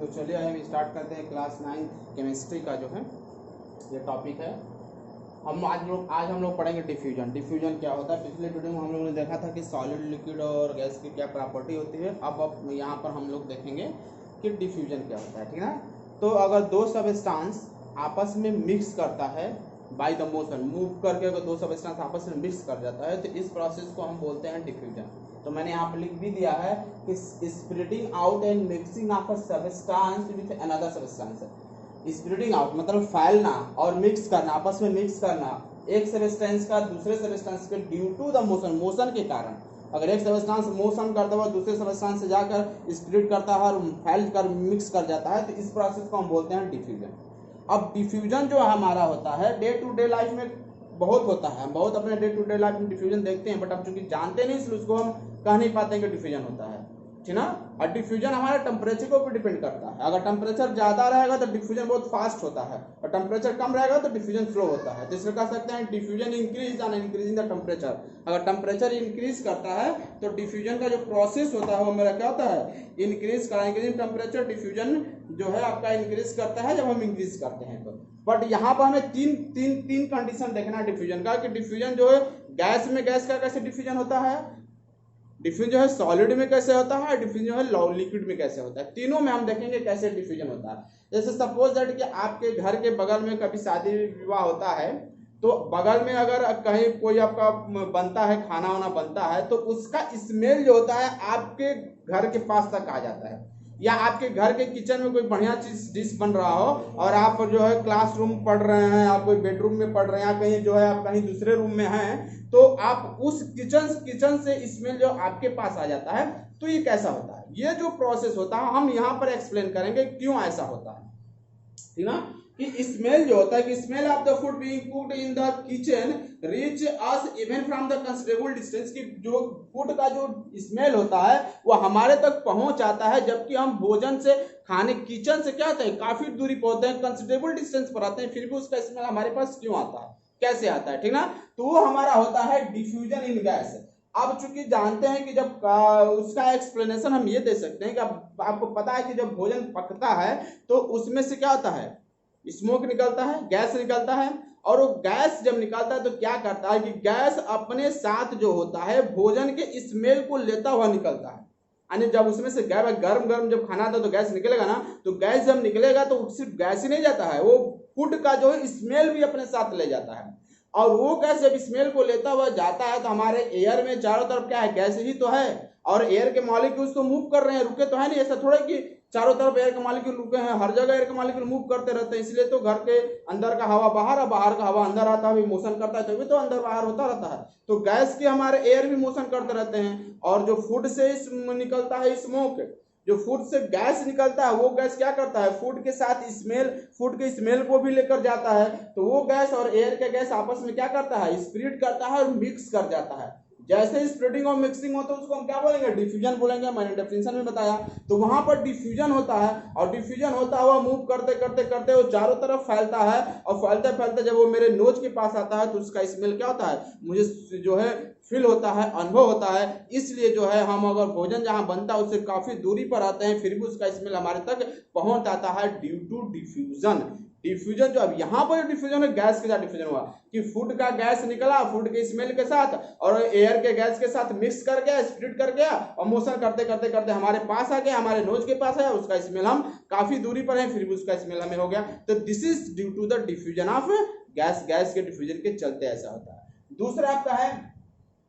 तो चलिए हम स्टार्ट करते हैं क्लास 9 केमिस्ट्री का जो है ये टॉपिक है। आज हम लोग पढ़ेंगे डिफ्यूजन। डिफ्यूजन क्या होता है? पिछले वीडियो में हम लोगों ने देखा था कि सॉलिड, लिक्विड और गैस की क्या प्रॉपर्टी होती है। अब यहाँ पर हम लोग देखेंगे कि डिफ्यूजन क्या होता है, ठीक है। तो अगर दो सबस्टेंस आपस में मिक्स करता है बाय द मोशन, मूव करके अगर दो सबस्टेंस आपस में मिक्स कर जाता है तो इस प्रोसेस को हम बोलते हैं डिफ्यूजन। तो मैंने यहाँ पर लिख भी दिया है कि spreading out and mixing of a substance with another substance. Spreading out मतलब फैलना और मिक्स करना, आपस में मिक्स करना एक सबस्टेंस का दूसरे सबस्टेंस पे due to the motion, motion के कारण। अगर एक सबस्टेंस मोशन करता हुआ दूसरे सबस्टेंस से जाकर स्प्रेड करता है और फैल कर मिक्स कर जाता है तो इस प्रोसेस को हम बोलते हैं डिफ्यूजन। अब डिफ्यूजन जो हमारा होता है डे टू डे लाइफ में बहुत होता है, हम बहुत अपने डे टू डे लाइफ में डिफ्यूजन देखते हैं, बट अब चूंकि जानते नहीं इसलिए उसको हम कह नहीं पाते हैं कि डिफ्यूजन होता है, ठीक ना। और डिफ्यूजन हमारे टेम्परेचर के ऊपर डिपेंड करता है। अगर टेम्परेचर ज्यादा रहेगा तो डिफ्यूजन बहुत फास्ट होता है और टेम्परेचर कम रहेगा तो डिफ्यूजन स्लो होता है। तो इसलिए कह सकते हैं diffusion increase on increasing the temperature. अगर टेम्परेचर इंक्रीज करता है तो डिफ्यूजन का जो प्रोसेस होता है वो मेरा क्या होता है, इंक्रीज का। इंक्रीजिंग टेम्परेचर डिफ्यूजन जो है आपका इंक्रीज करता है जब हम इंक्रीज करते हैं तो। बट यहाँ पर हमें तीन कंडीशन देखना है डिफ्यूजन का, कि डिफ्यूजन जो है गैस में गैस का कैसे डिफ्यूजन होता है, डिफ्यूजन जो है सॉलिड में कैसे होता है, डिफ्यूजन जो है लिक्विड में कैसे होता है। तीनों में हम देखेंगे कैसे डिफ्यूजन होता है। जैसे सपोज दैट कि आपके घर के बगल में कभी शादी विवाह होता है तो बगल में अगर कहीं कोई आपका बनता है, खाना वाना बनता है तो उसका स्मेल जो होता है आपके घर के पास तक आ जाता है। या आपके घर के किचन में कोई बढ़िया चीज डिश बन रहा हो और आप जो है क्लासरूम पढ़ रहे हैं, आप कोई बेडरूम में पढ़ रहे हैं, कहीं जो है आप कहीं दूसरे रूम में हैं, तो आप उस किचन से स्मेल जो आपके पास आ जाता है। तो ये कैसा होता है, ये जो प्रोसेस होता है हम यहाँ पर एक्सप्लेन करेंगे क्यों ऐसा होता है, ठीक ना। कि स्मेल जो होता है कि smell of the food being cooked in the kitchen reach us even from the considerable distance, की जो फूड का जो स्मेल होता है वो हमारे तक पहुंच आता है, जबकि हम भोजन से खाने किचन से क्या होता है काफी दूरी पर होते हैं, कंसिडरेबल डिस्टेंस पर आते हैं, फिर भी उसका स्मेल हमारे पास क्यों आता है, कैसे आता है, ठीक ना। तो वो हमारा होता है डिफ्यूजन इन गैस। अब चूंकि जानते हैं कि जब उसका एक्सप्लेनेशन हम ये दे सकते हैं कि आपको पता है कि जब भोजन पकता है तो उसमें से क्या होता है, स्मोक निकलता है, गैस निकलता है। और वो गैस जब निकलता है तो क्या करता है कि गैस अपने साथ जो होता है भोजन के स्मेल को लेता हुआ निकलता है। यानी जब उसमें से गर्म गर्म जब खाना आता है तो गैस निकलेगा ना, तो गैस जब निकलेगा तो सिर्फ गैस ही नहीं जाता है, वो फूड का जो है स्मेल भी अपने साथ ले जाता है। और वो गैस जब स्मेल को लेता हुआ जाता है तो हमारे एयर में चारों तरफ क्या है, गैस ही तो है, और एयर के मॉलिक्यूल्स तो मूव कर रहे हैं, रुके तो है नहीं। ऐसा थोड़ा कि चारों तरफ एयर के मॉलिक्यूल रुके हैं, हर जगह एयर के मॉलिक्यूल मूव करते रहते हैं। इसलिए तो घर के अंदर का हवा बाहर है, बाहर का हवा अंदर आता है, मोशन करता है तभी तो अंदर बाहर होता रहता है। तो गैस के हमारे एयर भी मोशन करते रहते हैं। और जो फूड से निकलता है स्मोक, जो फूड से गैस निकलता है वो गैस क्या करता है, फूड के साथ स्मेल, फूड के स्मेल को भी लेकर जाता है। तो वो गैस और एयर के गैस आपस में क्या करता है, स्प्रेड करता है और मिक्स कर जाता है। जैसे स्प्रेडिंग और मिक्सिंग होता है उसको हम क्या बोलेंगे, डिफ्यूजन बोलेंगे, मैंने डेफिनेशन में बताया। तो वहां पर डिफ्यूजन होता है और डिफ्यूजन होता हुआ मूव करते करते करते वो चारों तरफ फैलता है, और फैलते फैलते जब वो मेरे नोज के पास आता है तो उसका स्मेल क्या होता है, मुझे जो है फील होता है, अनुभव होता है। इसलिए जो है हम अगर भोजन जहां बनता है उससे काफी दूरी पर आते हैं फिर भी उसका स्मेल हमारे तक पहुंच आता है ड्यू टू डिफ्यूजन। डिफ्यूजन जो अब यहाँ पर डिफ्यूजन है, गैस के साथ डिफ्यूजन हुआ कि फूड का गैस निकला फूड के स्मेल के साथ और एयर के गैस के साथ मिक्स कर गया, स्प्लिट कर गया और मोशन करते करते करते हमारे पास आ गया, हमारे नोज के पास आया, उसका स्मेल हम काफी दूरी पर हैं फिर भी उसका स्मेल हमें हो गया। तो this is due to the diffusion of gas. Gas के डिफ्यूजन के चलते ऐसा होता है। दूसरा आपका है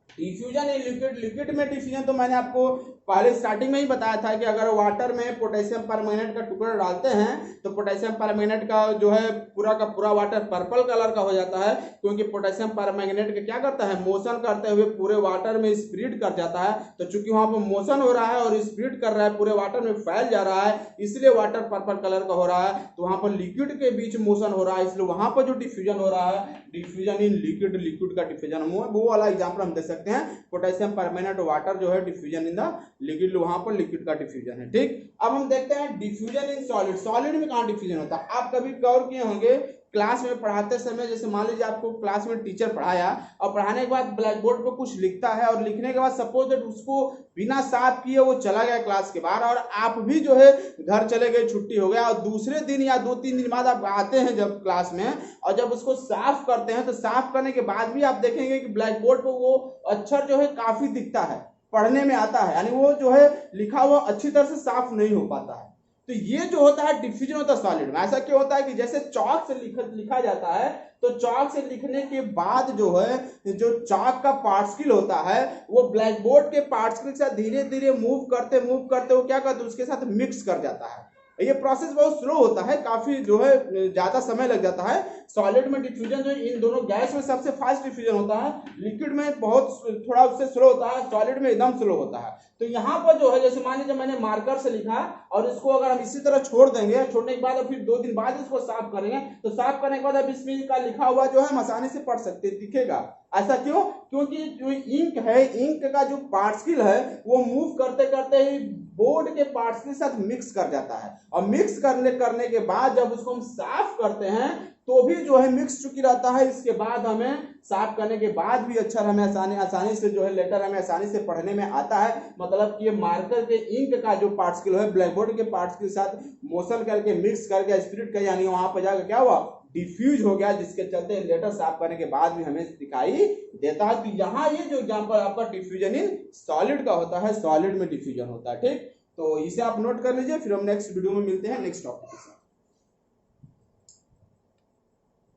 डिफ्यूजन इन लिक्विड। लिक्विड में डिफ्यूजन तो मैंने आपको पहले स्टार्टिंग में ही बताया था कि अगर वाटर में पोटेशियम परमैंगनेट का टुकड़ा डालते हैं तो पोटेशियम परमैंगनेट का जो है पूरा का पूरा वाटर पर्पल कलर का हो जाता है, क्योंकि पोटेशियम परमैंगनेट क्या करता है, मोशन करते हुए पूरे वाटर में स्प्रेड कर जाता है। तो चूंकि वहां पर मोशन हो रहा है और स्प्रेड कर रहा है, पूरे वाटर में फैल जा रहा है, इसलिए वाटर पर्पल कलर का हो रहा है। तो वहां पर लिक्विड के बीच मोशन हो रहा है, इसलिए वहां पर जो डिफ्यूजन हो रहा है डिफ्यूजन इन लिक्विड। लिक्विड का डिफ्यूजन वो वाला एग्जाम्पल हम दे सकते हैं, पोटेशियम परमैंगनेट वाटर जो है डिफ्यूजन इन द लिक्विड, वहां पर लिक्विड का डिफ्यूजन है, ठीक। अब हम देखते हैं डिफ्यूजन इन सॉलिड। सॉलिड में कहां डिफ्यूजन होता है, आप कभी गौर किए होंगे क्लास में पढ़ाते समय जैसे मान लीजिए आपको क्लास में टीचर पढ़ाया और पढ़ाने के बाद ब्लैक बोर्ड पर कुछ लिखता है और लिखने के बाद सपोज दैट उसको बिना साफ किए वो चला गया क्लास के बाहर और आप भी जो है घर चले गए, छुट्टी हो गया और दूसरे दिन या 2-3 दिन बाद आप आते हैं जब क्लास में और जब उसको साफ करते हैं तो साफ करने के बाद भी आप देखेंगे कि ब्लैक बोर्ड पर वो अक्षर जो है काफी दिखता है, पढ़ने में आता है, यानी वो जो है लिखा हुआ अच्छी तरह से साफ नहीं हो पाता है। तो ये जो होता है डिफ्यूजन होता है सॉलिड में। ऐसा क्यों होता है कि जैसे चॉक से लिखा जाता है तो चॉक से लिखने के बाद जो है जो चॉक का पार्टिकल होता है वो ब्लैक बोर्ड के पार्टिकल के साथ धीरे धीरे मूव करते वो क्या करते उसके साथ मिक्स कर जाता है। ये प्रोसेस बहुत स्लो होता है, काफी जो है ज्यादा समय लग जाता है। सॉलिड में डिफ्यूजन जो इन दोनों, गैस में सबसे फास्ट डिफ्यूजन होता है, लिक्विड में बहुत थोड़ा उससे स्लो होता है, सॉलिड में एकदम स्लो होता है। तो यहाँ पर जो है जैसे मान लीजिए मैंने मार्कर से लिखा और इसको अगर हम इसी तरह छोड़ देंगे, छोड़ने के बाद फिर 2 दिन बाद इसको साफ करेंगे तो साफ करने के बाद अब इसमें का लिखा हुआ जो है हम आसानी से पढ़ सकते दिखेगा। ऐसा क्यों? क्योंकि जो इंक है, इंक का जो पार्टिकल है वो मूव करते करते ही बोर्ड के पार्टिकल के साथ मिक्स कर जाता है और मिक्स करने के बाद जब उसको हम साफ करते हैं तो भी जो है मिक्स चुकी रहता है। इसके बाद हमें साफ करने के बाद भी अक्षर हमें आसानी से जो है लेटर हमें आसानी से पढ़ने में आता है। मतलब कि ये मार्कर के इंक का जो पार्टिकल है ब्लैक बोर्ड के पार्टिकल के साथ मोशन करके मिक्स करके स्प्लिट कर, यानी वहां पर जाकर क्या हुआ, डिफ्यूज हो गया, जिसके चलते लेटर साफ करने के बाद भी हमें दिखाई देता है। तो यहाँ ये जो एग्जांपल आपका डिफ्यूजन इन सॉलिड का होता है, सॉलिड में डिफ्यूजन होता है। ठीक, तो इसे आप नोट कर लीजिए, फिर हम नेक्स्ट वीडियो में मिलते हैं नेक्स्ट टॉपिक के साथ।